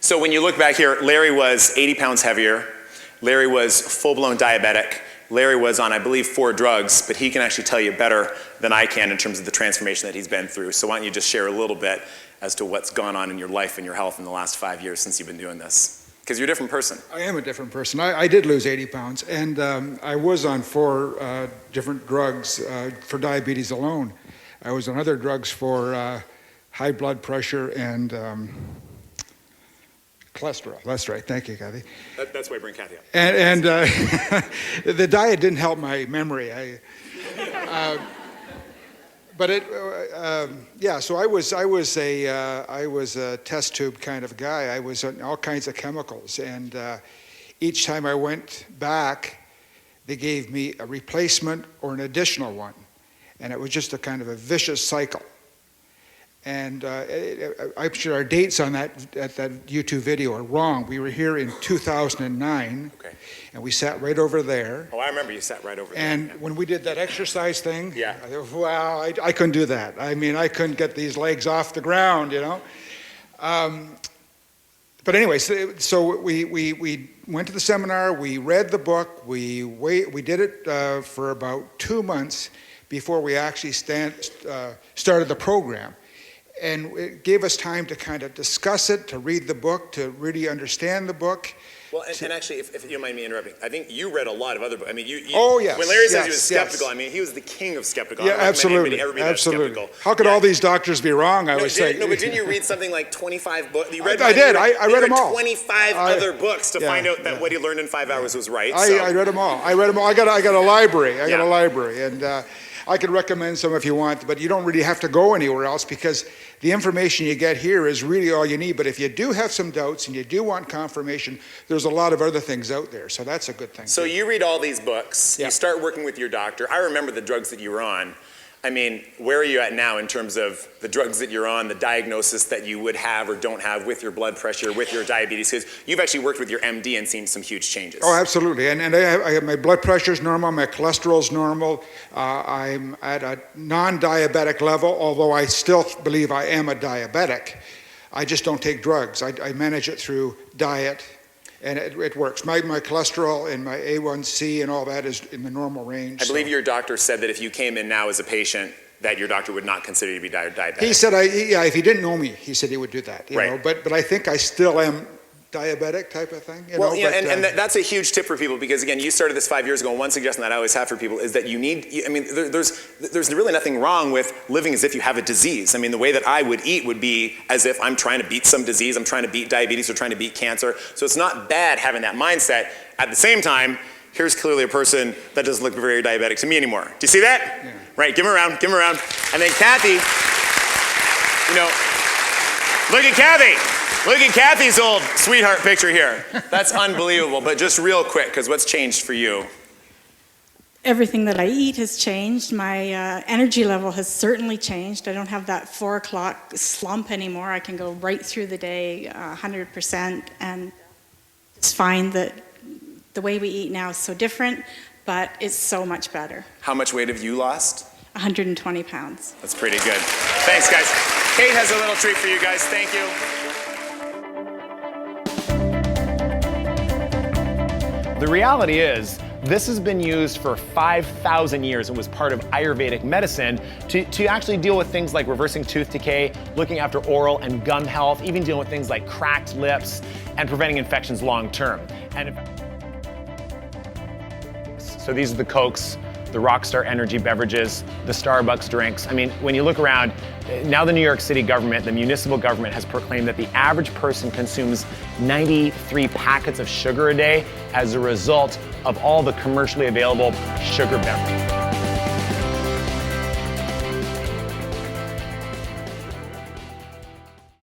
So when you look back here, Larry was 80 pounds heavier. Larry was full-blown diabetic. Larry was on, I believe, 4 drugs, but he can actually tell you better than I can in terms of the transformation that he's been through. So why don't you just share a little bit as to what's gone on in your life and your health in the last 5 years since you've been doing this? Because you're a different person. I am a different person. I did lose 80 pounds, and I was on 4 different drugs for diabetes alone. I was on other drugs for high blood pressure and cholesterol. That's right. Thank you, Kathy. That's why I bring Kathy up. And the diet didn't help my memory. So I was a test tube kind of guy. I was on all kinds of chemicals, and each time I went back, they gave me a replacement or an additional one, and it was just a kind of a vicious cycle. And I'm sure our dates on that YouTube video are wrong. We were here in 2009, okay, and we sat right over there. Oh, I remember you sat right over there. And when we did that exercise thing, yeah, I thought, wow, I couldn't do that. I mean, I couldn't get these legs off the ground, you know. But anyway, so we went to the seminar. We read the book. We did it for about 2 months before we actually started the program. And it gave us time to kind of discuss it, to read the book, to really understand the book. Well, and actually, if you don't mind me interrupting, I think you read a lot of other books. I mean, oh, yes. When Larry says he was skeptical, yes. I mean, he was the king of skeptical. Yeah, absolutely. Absolutely. How could all these doctors be wrong, I would say. No, but didn't you read something like 25 books? You read I did. I read them all. 25 other books to find out that what he learned in 5 hours was right. I read them all. I got a library. I got a library. And I could recommend some if you want, but you don't really have to go anywhere else because the information you get here is really all you need. But if you do have some doubts and you do want confirmation, there's a lot of other things out there. So that's a good thing. So you read all these books, you start working with your doctor. I remember the drugs that you were on. I mean, where are you at now in terms of the drugs that you're on, the diagnosis that you would have or don't have with your blood pressure, with your diabetes? Because you've actually worked with your MD and seen some huge changes. Oh, absolutely. And I have my blood pressure's normal, my cholesterol's normal. I'm at a non-diabetic level, although I still believe I am a diabetic. I just don't take drugs. I manage it through diet, and it works. My cholesterol and my A1C and all that is in the normal range. I believe your doctor said that if you came in now as a patient, that your doctor would not consider you to be diabetic. He said, if he didn't know me, he said he would do that. You know? But I think I still am diabetic type of thing. You know? And that's a huge tip for people because, again, you started this 5 years ago, and one suggestion that I always have for people is that you need, I mean, there's really nothing wrong with living as if you have a disease. I mean, the way that I would eat would be as if I'm trying to beat some disease, I'm trying to beat diabetes or trying to beat cancer. So it's not bad having that mindset. At the same time, here's clearly a person that doesn't look very diabetic to me anymore. Do you see that? Yeah. Right, give him a round, give him a round. And then Kathy, you know, look at Kathy. Look at Kathy's old sweetheart picture here. That's unbelievable. But just real quick, because what's changed for you? Everything that I eat has changed. My energy level has certainly changed. I don't have that 4 o'clock slump anymore. I can go right through the day 100%, and just find that the way we eat now is so different, but it's so much better. How much weight have you lost? 120 pounds. That's pretty good. Thanks, guys. Kate has a little treat for you guys. Thank you. The reality is, this has been used for 5,000 years and was part of Ayurvedic medicine to actually deal with things like reversing tooth decay, looking after oral and gum health, even dealing with things like cracked lips and preventing infections long term. So these are the Cokes, the Rockstar energy beverages, the Starbucks drinks. I mean, when you look around, now the New York City government, the municipal government has proclaimed that the average person consumes 93 packets of sugar a day as a result of all the commercially available sugar beverages.